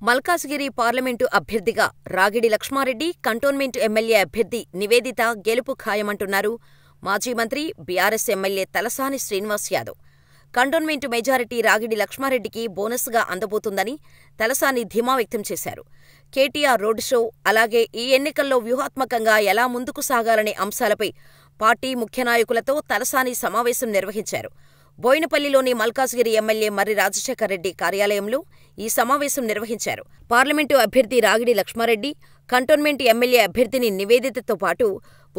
Malkajgiri parliament అభ్యర్థిగా Ragidi Lakshma Reddy, cantonment MLA అభ్యర్థి నివేదిత గెలుపు ఖాయమంటున్నారు మాజీ మంత్రి, BRS MLA Talasani Srinivas Yadav. Cantonment majority Ragidi లక్ష్మారెడ్డికి బోనస్గా అందబోతుందని తలసాని ధీమా వ్యక్తం చేశారు. కేటీఆర్ రోడ్ షో, అలాగే ఈ ఎన్నికల్లో వ్యూహాత్మకంగా ఎలా ముందుకు సాగాలనే అంశాలపై పార్టీ ముఖ్య నాయకులతో తలసాని సమావేశం నిర్వహించారు. బోయినపల్లిలోని మల్కాజిగిరి ఎమ్మెల్యే మర్రి రాజశేఖర్రెడ్డి కార్యాలయంలో ఈ సమావేశం నిర్వహించారు. పార్లమెంటు అభ్యర్థి రాగిడి లక్ష్మారెడ్డి, కంటోన్మెంట్ ఎమ్మెల్యే అభ్యర్థిని నివేదితతో పాటు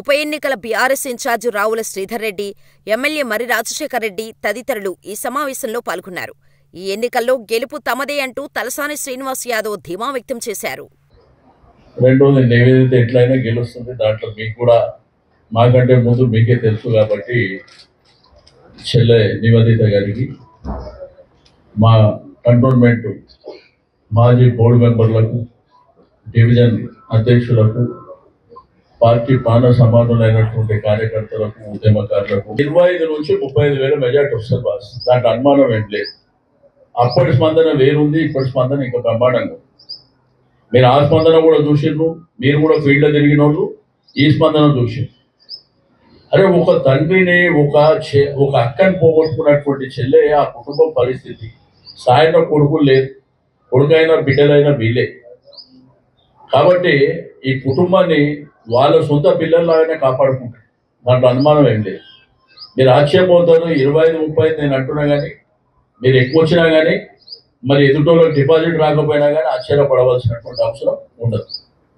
ఉప ఎన్నికల బీఆర్ఎస్ ఇన్ఛార్జి రావుల శ్రీధర్రెడ్డి, ఎమ్మెల్యే మర్రి రాజశేఖర్రెడ్డి తదితరులు ఈ సమావేశంలో పాల్గొన్నారు. ఈ ఎన్నికల్లో గెలుపు తమదే అంటూ తలసాని శ్రీనివాస్ యాదవ్ ధీమా వ్యక్తం చేశారు. రెండోది నివేదిత ఎట్లయినా గెలుస్తుంది. దాంట్లో మీకు కూడా మాకంటే ముందు మీకే తెలుసు కాబట్టి చెల్లె నివేదిత గారికి, మా కంటోన్మెంట్ మాజీ బోర్డు మెంబర్లకు, డివిజన్ అధ్యక్షులకు, పార్టీ పాన సమానులైనటువంటి కార్యకర్తలకు, ఉద్యమకారులకు 25 నుంచి 35,000 మెజార్టీ వస్తుంది బాస్. దాంట్లో అనుమానం ఏం లేదు. అప్పటి స్పందన వేరుంది, ఇప్పటి స్పందన ఇంకా బ్రహ్మాండంగా. మీరు ఆ స్పందన కూడా చూసిండ్రు, మీరు కూడా ఫీల్డ్లో తిరిగిన వాళ్ళు ఈ స్పందన చూసిండ్రు. అరే, ఒక తండ్రిని ఒక అక్కని పోగొట్టుకున్నటువంటి చెల్లె ఆ కుటుంబం పరిస్థితి. సాయంత్రం కొడుకులు లేదు, కొడుకైనా బిడ్డలైనా వీలే. కాబట్టి ఈ కుటుంబాన్ని వాళ్ళ సొంత పిల్లల్లాగానే కాపాడుకుంటారు. దాంట్లో అనుమానం ఏం లేదు. మీరు ఆశ్చర్యపోతారు, 25-30 నేను అంటున్నా కానీ, మీరు ఎక్కువ వచ్చినా కానీ, మరి ఎదుటోళ్ళకి డిపాజిట్ రాకపోయినా కానీ ఆశ్చర్యపడవలసినటువంటి అవసరం ఉండదు.